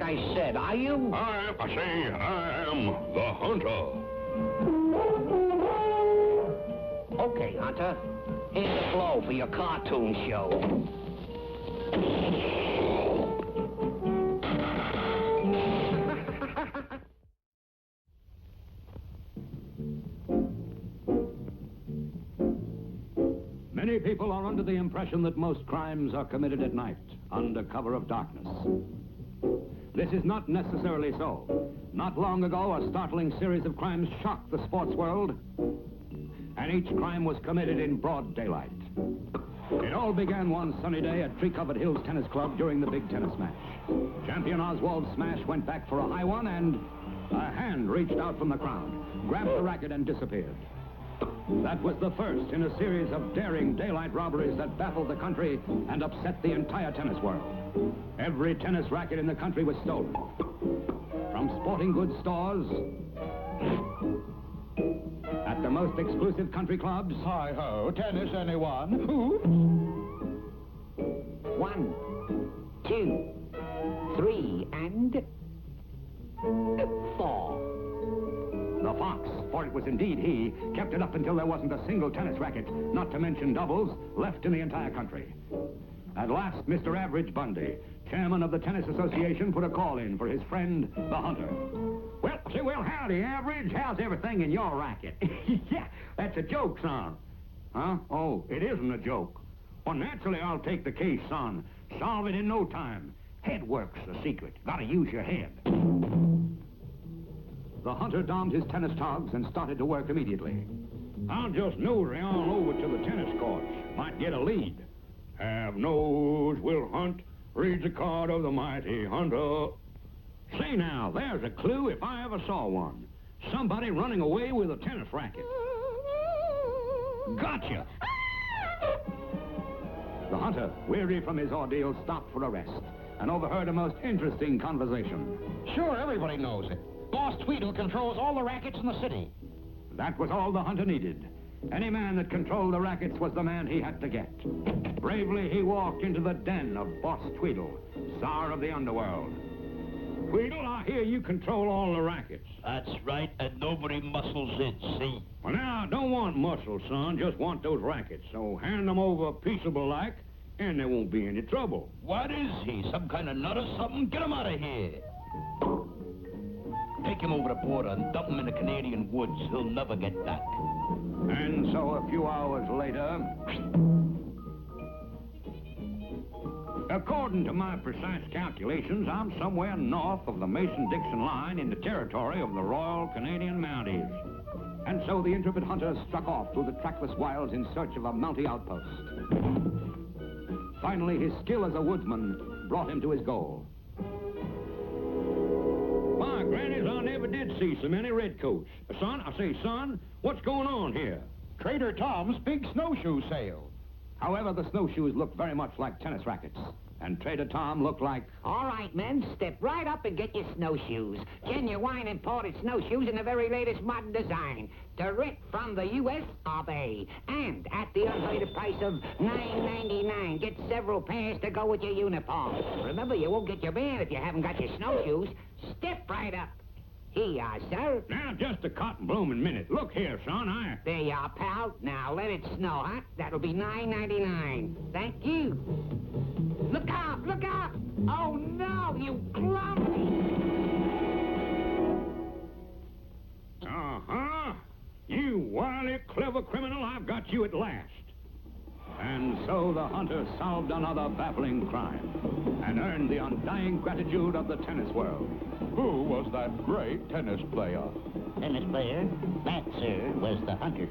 I said. Are you? I say I am the hunter. Okay, Hunter. Here's the blow for your cartoon show. Many people are under the impression that most crimes are committed at night, under cover of darkness. This is not necessarily so. Not long ago, a startling series of crimes shocked the sports world, and each crime was committed in broad daylight. It all began one sunny day at Tree-Covered Hills Tennis Club during the big tennis match. Champion Oswald Smash went back for a high one, and a hand reached out from the crowd, grabbed the racket, and disappeared. That was the first in a series of daring daylight robberies that baffled the country and upset the entire tennis world. Every tennis racket in the country was stolen. From sporting goods stores, at the most exclusive country clubs. Hi-ho, tennis, anyone? Who? 1, 2, 3, and 4. The Fox, for it was indeed he, kept it up until there wasn't a single tennis racket, not to mention doubles, left in the entire country. At last, Mr. Average Bundy, chairman of the Tennis Association, put a call in for his friend, the Hunter. Well, howdy, Average. How's everything in your racket? Yeah, that's a joke, son. Huh? Oh, it isn't a joke. Well, naturally, I'll take the case, son. Solve it in no time. Head work's the secret. Gotta use your head. The Hunter donned his tennis togs and started to work immediately. I'll just nose on over to the tennis courts. Might get a lead. Have nose, will hunt, reads a card of the mighty Hunter. Say now, there's a clue if I ever saw one. Somebody running away with a tennis racket. Gotcha! The Hunter, weary from his ordeal, stopped for a rest and overheard a most interesting conversation. Sure, everybody knows it. Boss Tweedle controls all the rackets in the city. That was all the Hunter needed. Any man that controlled the rackets was the man he had to get. Bravely, he walked into the den of Boss Tweedle, czar of the underworld. Tweedle, I hear you control all the rackets. That's right, and nobody muscles it, see? Well, now, I don't want muscle, son. Just want those rackets. So hand them over peaceable-like, and there won't be any trouble. What is he, some kind of nut or something? Get him out of here. Take him over the border and dump him in the Canadian woods. He'll never get back. And so a few hours later, according to my precise calculations, I'm somewhere north of the Mason-Dixon line in the territory of the Royal Canadian Mounties. and so the intrepid hunter struck off through the trackless wilds in search of a Mountie outpost. Finally, his skill as a woodsman brought him to his goal. My grannies, I never did see so many redcoats. Son, what's going on here? Trader Tom's big snowshoe sale. However, the snowshoes looked very much like tennis rackets, and Trader Tom looked like... All right, men, step right up and get your snowshoes. Genuine imported snowshoes in the very latest modern design. Direct from the U.S. of A. And at the unheard price of $9.99. Get several pairs to go with your uniform. Remember, you won't get your man if you haven't got your snowshoes. Step right up. Here you are, sir. Now, just a cotton-blooming minute. Look here, son, There you are, pal. Now, let it snow, huh? That'll be $9.99. Thank you. Look out! Look out! Oh, no, you clumsy! Uh-huh. You wily, clever criminal, I've got you at last. And so the hunter solved another baffling crime and earned the undying gratitude of the tennis world. Who was that great tennis player? Tennis player? That, sir, was the hunter.